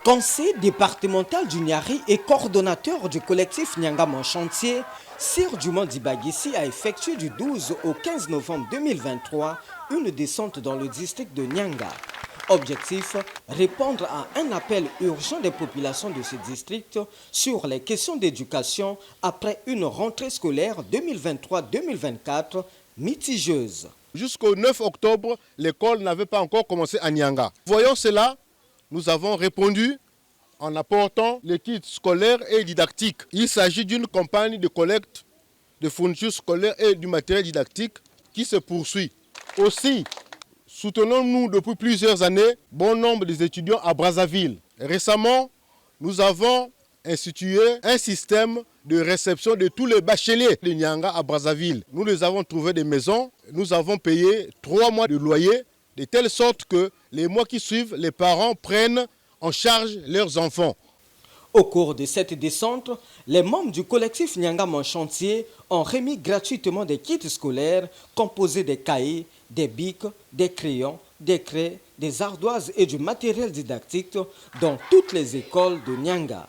Conseiller départemental du Niari et coordonnateur du collectif Nyanga Mon Chantier, Sir Dumont Dibagissi a effectué du 12 au 15 novembre 2023 une descente dans le district de Nyanga. Objectif, répondre à un appel urgent des populations de ce district sur les questions d'éducation après une rentrée scolaire 2023-2024 mitigieuse. Jusqu'au 9 octobre, l'école n'avait pas encore commencé à Nyanga. Voyant cela, nous avons répondu en apportant les kits scolaires et didactiques. Il s'agit d'une campagne de collecte de fournitures scolaires et du matériel didactique qui se poursuit. Aussi, soutenons-nous depuis plusieurs années bon nombre des étudiants à Brazzaville. Récemment, nous avons institué un système de réception de tous les bacheliers de Nyanga à Brazzaville. Nous les avons trouvé des maisons, nous avons payé 3 mois de loyer, de telle sorte que les mois qui suivent, les parents prennent en charge leurs enfants. Au cours de cette descente, les membres du collectif Nyanga Mon Chantier ont remis gratuitement des kits scolaires composés des cahiers, des bics, des crayons, des craies, des ardoises et du matériel didactique dans toutes les écoles de Nyanga.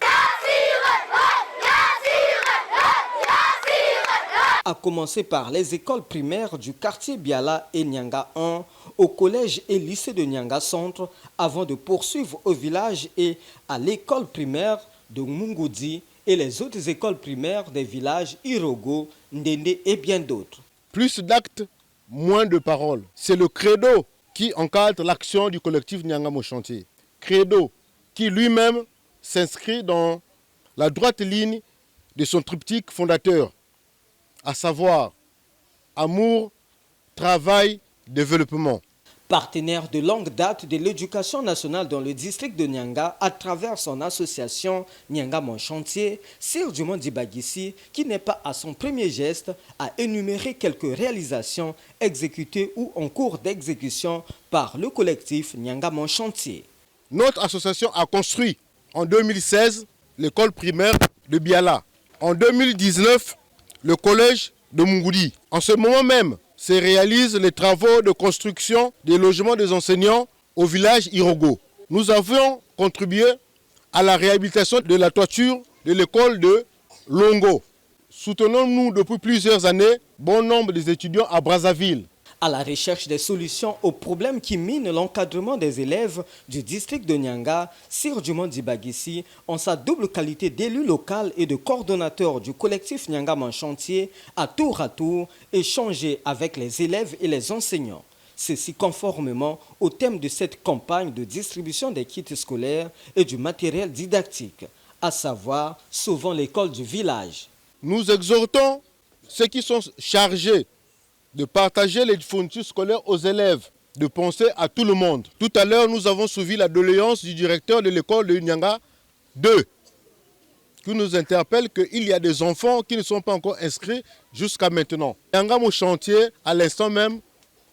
À commencer par les écoles primaires du quartier Biala et Nyanga 1, au collège et lycée de Nyanga Centre, avant de poursuivre au village et à l'école primaire de Mungoudi et les autres écoles primaires des villages Irogo, Ndende et bien d'autres. Plus d'actes, moins de paroles. C'est le credo qui encadre l'action du collectif Nyanga Mon Chantier. Credo qui lui-même s'inscrit dans la droite ligne de son triptyque fondateur, à savoir amour, travail, développement. Partenaire de longue date de l'éducation nationale dans le district de Nyanga à travers son association Nyanga Mon Chantier, Sir Dumont Dibagissi, qui n'est pas à son premier geste, a énuméré quelques réalisations exécutées ou en cours d'exécution par le collectif Nyanga Mon Chantier. Notre association a construit en 2016 l'école primaire de Biala. En 2019, le collège de Mungoudi. En ce moment même, se réalisent les travaux de construction des logements des enseignants au village Irogo. Nous avions contribué à la réhabilitation de la toiture de l'école de Longo. Soutenons-nous depuis plusieurs années bon nombre des étudiants à Brazzaville. À la recherche des solutions aux problèmes qui minent l'encadrement des élèves du district de Nyanga, Sir Dumont Dibagissi, en sa double qualité d'élu local et de coordonnateur du collectif Nyanga Mon Chantier, a tour à tour échangé avec les élèves et les enseignants. Ceci conformément au thème de cette campagne de distribution des kits scolaires et du matériel didactique, à savoir sauvant l'école du village. Nous exhortons ceux qui sont chargés de partager les fournitures scolaires aux élèves, de penser à tout le monde. Tout à l'heure, nous avons suivi la doléance du directeur de l'école de Nyanga 2, qui nous interpelle qu'il y a des enfants qui ne sont pas encore inscrits jusqu'à maintenant. Nyanga Mon Chantier, à l'instant même,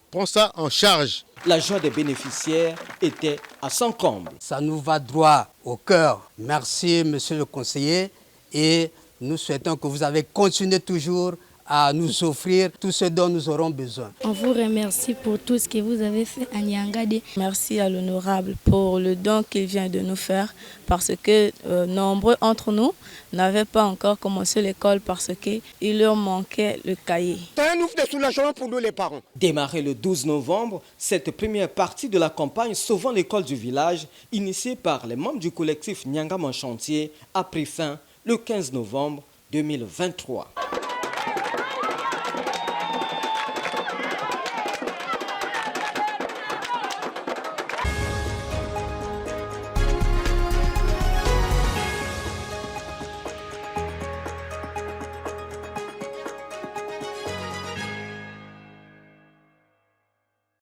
prend ça en charge. La joie des bénéficiaires était à son comble. Ça nous va droit au cœur. Merci, monsieur le conseiller, et nous souhaitons que vous avez continué toujours à nous offrir tout ce dont nous aurons besoin. On vous remercie pour tout ce que vous avez fait à Nyangade. Merci à l'honorable pour le don qu'il vient de nous faire parce que nombreux d'entre nous n'avaient pas encore commencé l'école parce qu'il leur manquait le cahier. C'est un ouf de soulagement pour nous les parents. Démarré le 12 novembre, cette première partie de la campagne Sauvant l'école du village, initiée par les membres du collectif Nyanga Mon Chantier, a pris fin le 15 novembre 2023.